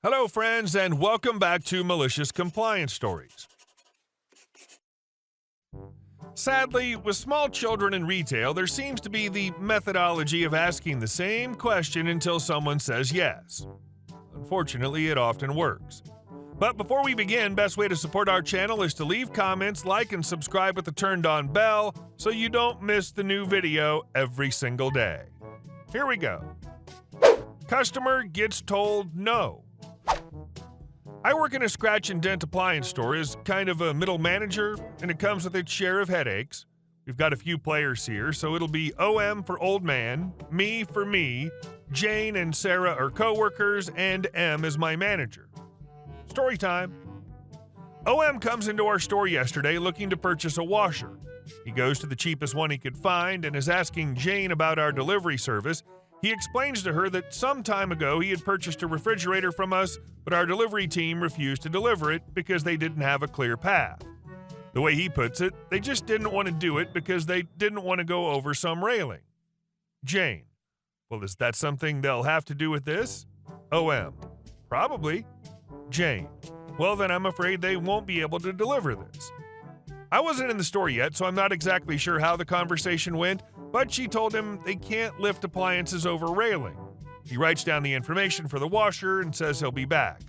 Hello, friends, and welcome back to Malicious Compliance Stories. Sadly, with small children in retail, there seems to be the methodology of asking the same question until someone says yes. Unfortunately, it often works. But before we begin, best way to support our channel is to leave comments, like, and subscribe with the turned-on bell so you don't miss the new video every single day. Here we go. Customer gets told no. I work in a scratch and dent appliance store as kind of a middle manager, and it comes with its share of headaches. We've got a few players here, so it'll be OM for old man, me for me, Jane and Sarah are co-workers, and M is my manager. Story time. OM comes into our store yesterday looking to purchase a washer. He goes to the cheapest one he could find and is asking Jane about our delivery service. He explains to her that some time ago he had purchased a refrigerator from us, but our delivery team refused to deliver it because they didn't have a clear path. The way he puts it, they just didn't want to do it because they didn't want to go over some railing. Jane: well, is that something they'll have to do with this? OM: probably. Jane: well, then I'm afraid they won't be able to deliver this. I wasn't in the store yet, so I'm not exactly sure how the conversation went, but she told him they can't lift appliances over railing. He writes down the information for the washer and says he'll be back.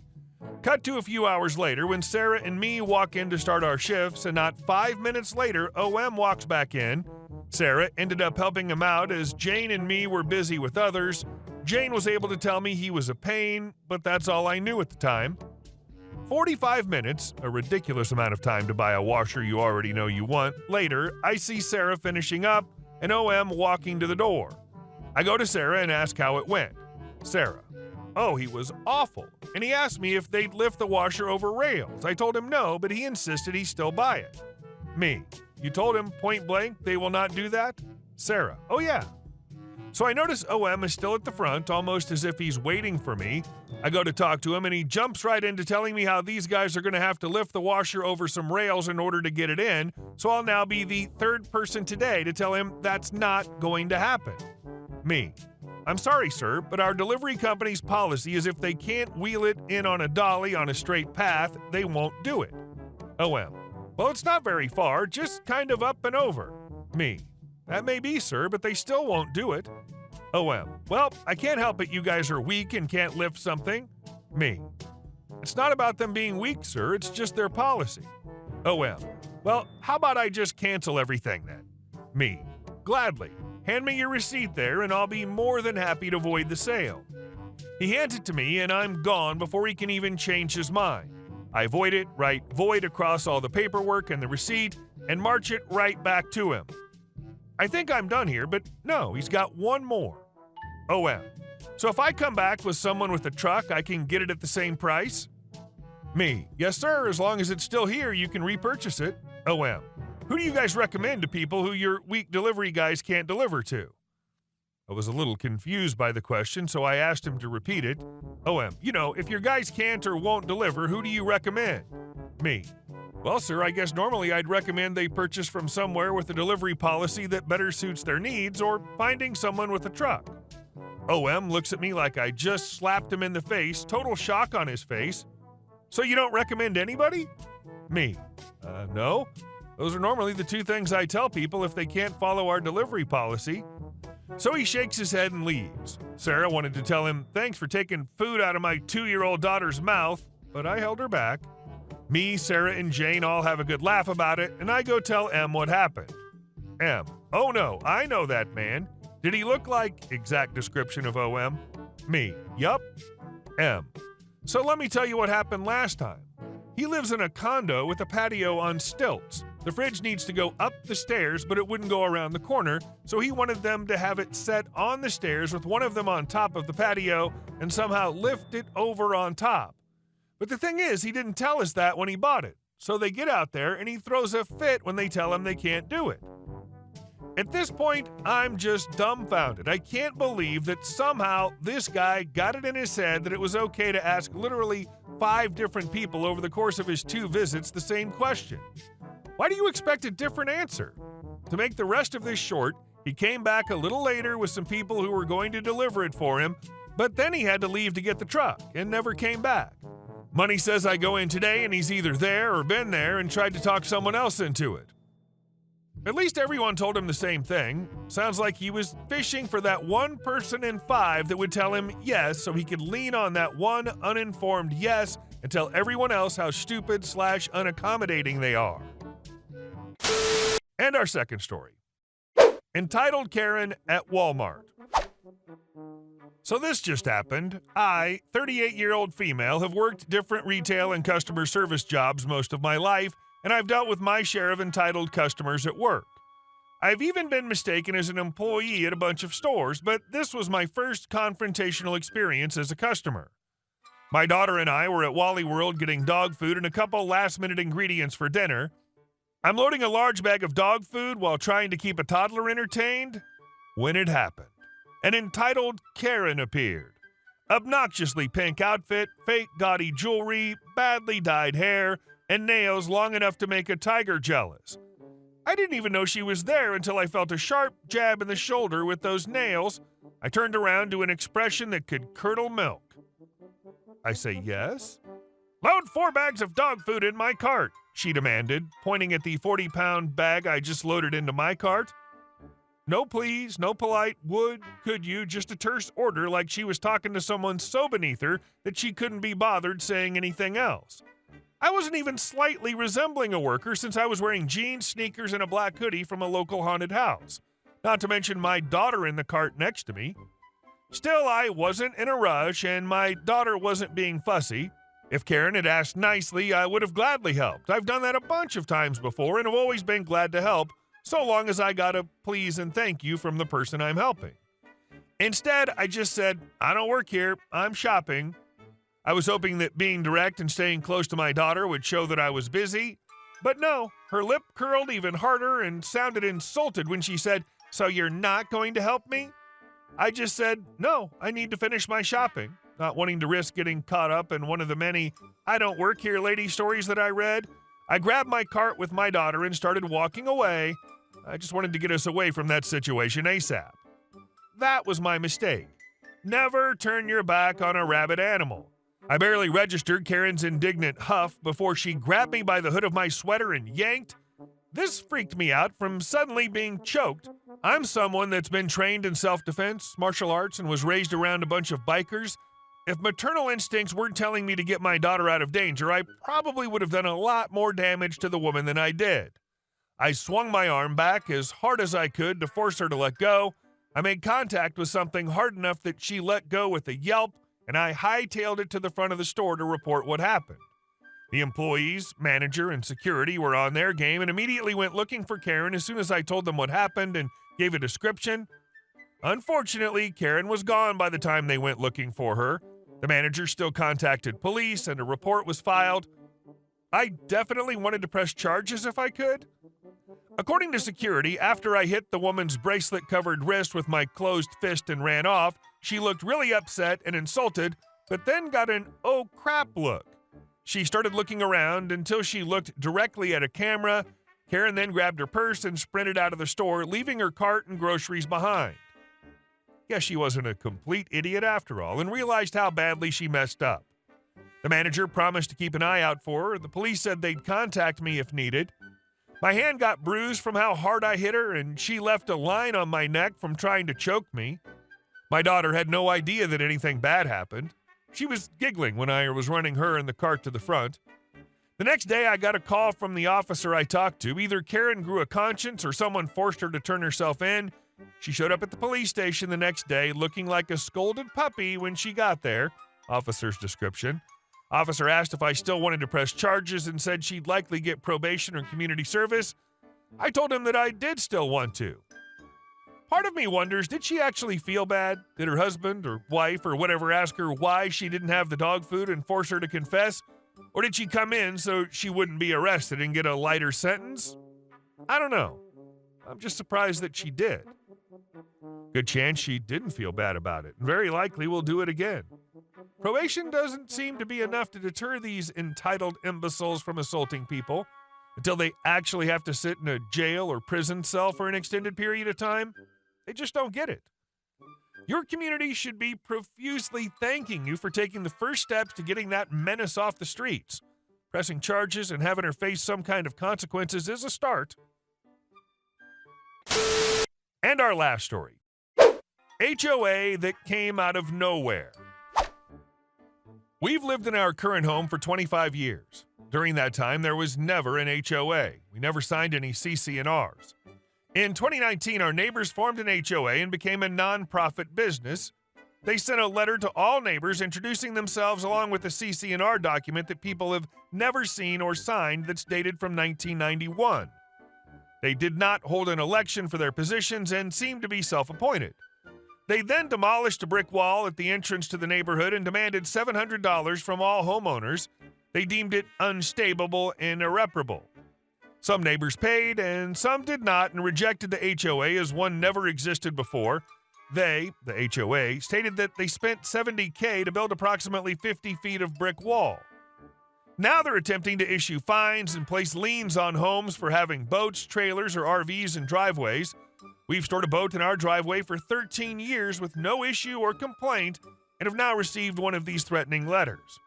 Cut to a few hours later when Sarah and me walk in to start our shifts, and not 5 minutes later, OM walks back in. Sarah ended up helping him out as Jane and me were busy with others. Jane was able to tell me he was a pain, but that's all I knew at the time. 45 minutes, a ridiculous amount of time to buy a washer you already know you want. Later, I see Sarah finishing up and OM walking to the door. I go to Sarah and ask how it went. Sarah: oh, he was awful, and he asked me if they'd lift the washer over rails. I told him no, but he insisted he still buy it. Me: you told him point blank they will not do that? Sarah: oh yeah. So I notice OM is still at the front, almost as if he's waiting for me. I go to talk to him, and he jumps right into telling me how these guys are going to have to lift the washer over some rails in order to get it in, so I'll now be the third person today to tell him that's not going to happen. Me: I'm sorry, sir, but our delivery company's policy is if they can't wheel it in on a dolly on a straight path, they won't do it. OM: well, it's not very far, just kind of up and over. Me: that may be, sir, but they still won't do it. OM: well, I can't help it you guys are weak and can't lift something. Me: it's not about them being weak, sir, it's just their policy. OM: well, how about I just cancel everything then? Me: gladly. Hand me your receipt there and I'll be more than happy to void the sale. He hands it to me and I'm gone before he can even change his mind. I void it, write void across all the paperwork and the receipt, and march it right back to him. I think I'm done here, but no, he's got one more. OM: so if I come back with someone with a truck, I can get it at the same price? Me: yes, sir, as long as it's still here, you can repurchase it. OM: who do you guys recommend to people who your weak delivery guys can't deliver to? I was a little confused by the question, so I asked him to repeat it. OM: if your guys can't or won't deliver, who do you recommend? Me: well, sir, I guess normally I'd recommend they purchase from somewhere with a delivery policy that better suits their needs, or finding someone with a truck. OM looks at me like I just slapped him in the face, total shock on his face. So you don't recommend anybody? Me: no. Those are normally the two things I tell people if they can't follow our delivery policy. So he shakes his head and leaves. Sarah wanted to tell him thanks for taking food out of my 2-year-old daughter's mouth, but I held her back. Me, Sarah, and Jane all have a good laugh about it, and I go tell M what happened. M: oh no, I know that man. Did he look like exact description of OM? Me: yup. M: so let me tell you what happened last time. He lives in a condo with a patio on stilts. The fridge needs to go up the stairs, but it wouldn't go around the corner, so he wanted them to have it set on the stairs with one of them on top of the patio and somehow lift it over on top. But the thing is, he didn't tell us that when he bought it. So they get out there and he throws a fit when they tell him they can't do it. At this point, I'm just dumbfounded. I can't believe that somehow this guy got it in his head that it was okay to ask literally 5 different people over the course of his 2 visits the same question. Why do you expect a different answer? To make the rest of this short, he came back a little later with some people who were going to deliver it for him, But then he had to leave to get the truck and never came back. Money says I go in today and he's either there or been there and tried to talk someone else into it. At least everyone told him the same thing. Sounds like he was fishing for that one person in 5 that would tell him yes so he could lean on that one uninformed yes and tell everyone else how stupid/unaccommodating they are. And our second story. Entitled Karen at Walmart. So this just happened. I, 38-year-old female, have worked different retail and customer service jobs most of my life, and I've dealt with my share of entitled customers at work. I've even been mistaken as an employee at a bunch of stores, but this was my first confrontational experience as a customer. My daughter and I were at Wally World getting dog food and a couple last-minute ingredients for dinner. I'm loading a large bag of dog food while trying to keep a toddler entertained when it happened. An entitled Karen appeared. Obnoxiously pink outfit, fake gaudy jewelry, badly dyed hair, and nails long enough to make a tiger jealous. I didn't even know she was there until I felt a sharp jab in the shoulder with those nails. I turned around to an expression that could curdle milk. I say, yes? Load 4 bags of dog food in my cart, she demanded, pointing at the 40-pound bag I just loaded into my cart. No please, no polite, would, could you, just a terse order like she was talking to someone so beneath her that she couldn't be bothered saying anything else. I wasn't even slightly resembling a worker since I was wearing jeans, sneakers, and a black hoodie from a local haunted house. Not to mention my daughter in the cart next to me. Still, I wasn't in a rush, and my daughter wasn't being fussy. If Karen had asked nicely, I would have gladly helped. I've done that a bunch of times before and have always been glad to help, so long as I got a please and thank you from the person I'm helping. Instead, I just said, I don't work here, I'm shopping. I was hoping that being direct and staying close to my daughter would show that I was busy, but no, her lip curled even harder and sounded insulted when she said, so you're not going to help me? I just said, no, I need to finish my shopping, not wanting to risk getting caught up in one of the many I don't work here lady stories that I read. I grabbed my cart with my daughter and started walking away. I just wanted to get us away from that situation ASAP. That was my mistake. Never turn your back on a rabid animal. I barely registered Karen's indignant huff before she grabbed me by the hood of my sweater and yanked. This freaked me out from suddenly being choked. I'm someone that's been trained in self-defense, martial arts, and was raised around a bunch of bikers. If maternal instincts weren't telling me to get my daughter out of danger, I probably would have done a lot more damage to the woman than I did. I swung my arm back as hard as I could to force her to let go. I made contact with something hard enough that she let go with a yelp, and I hightailed it to the front of the store to report what happened. The employees, manager, and security were on their game and immediately went looking for Karen as soon as I told them what happened and gave a description. Unfortunately, Karen was gone by the time they went looking for her. The manager still contacted police and a report was filed. I definitely wanted to press charges if I could. According to security, after I hit the woman's bracelet-covered wrist with my closed fist and ran off, she looked really upset and insulted, but then got an oh crap look. She started looking around until she looked directly at a camera. Karen then grabbed her purse and sprinted out of the store, leaving her cart and groceries behind. Guess she wasn't a complete idiot after all and realized how badly she messed up. The manager promised to keep an eye out for her. The police said they'd contact me if needed. My hand got bruised from how hard I hit her, and she left a line on my neck from trying to choke me. My daughter had no idea that anything bad happened. She was giggling when I was running her and the cart to the front. The next day, I got a call from the officer I talked to. Either Karen grew a conscience or someone forced her to turn herself in. She showed up at the police station the next day looking like a scolded puppy when she got there. Officer's description. Officer asked if I still wanted to press charges and said she'd likely get probation or community service. I told him that I did still want to. Part of me wonders, did she actually feel bad? Did her husband or wife or whatever ask her why she didn't have the dog food and force her to confess? Or did she come in so she wouldn't be arrested and get a lighter sentence? I don't know. I'm just surprised that she did. Good chance she didn't feel bad about it, and very likely will do it again. Probation doesn't seem to be enough to deter these entitled imbeciles from assaulting people until they actually have to sit in a jail or prison cell for an extended period of time. They just don't get it. Your community should be profusely thanking you for taking the first steps to getting that menace off the streets. Pressing charges and having her face some kind of consequences is a start. And our last story. HOA that came out of nowhere. We've lived in our current home for 25 years. During that time, there was never an HOA. We never signed any CC&Rs. In 2019, our neighbors formed an HOA and became a nonprofit business. They sent a letter to all neighbors introducing themselves along with a CC&R document that people have never seen or signed that's dated from 1991. They did not hold an election for their positions and seemed to be self-appointed. They then demolished a brick wall at the entrance to the neighborhood and demanded $700 from all homeowners. They deemed it unstable and irreparable. Some neighbors paid and some did not and rejected the HOA as one never existed before. They, the HOA, stated that they spent $70,000 to build approximately 50 feet of brick wall. Now they're attempting to issue fines and place liens on homes for having boats, trailers, or RVs in driveways. We've stored a boat in our driveway for 13 years with no issue or complaint and have now received one of these threatening letters.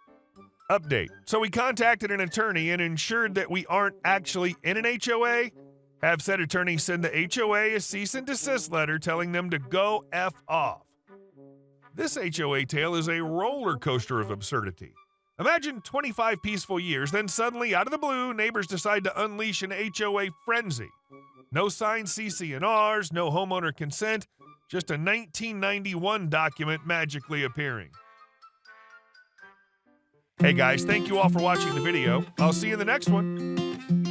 Update. So we contacted an attorney and ensured that we aren't actually in an HOA. Have said attorney send the HOA a cease and desist letter telling them to go F off. This HOA tale is a roller coaster of absurdity. Imagine 25 peaceful years, then suddenly, out of the blue, neighbors decide to unleash an HOA frenzy. No signed CC&Rs, no homeowner consent, just a 1991 document magically appearing. Hey guys, thank you all for watching the video. I'll see you in the next one.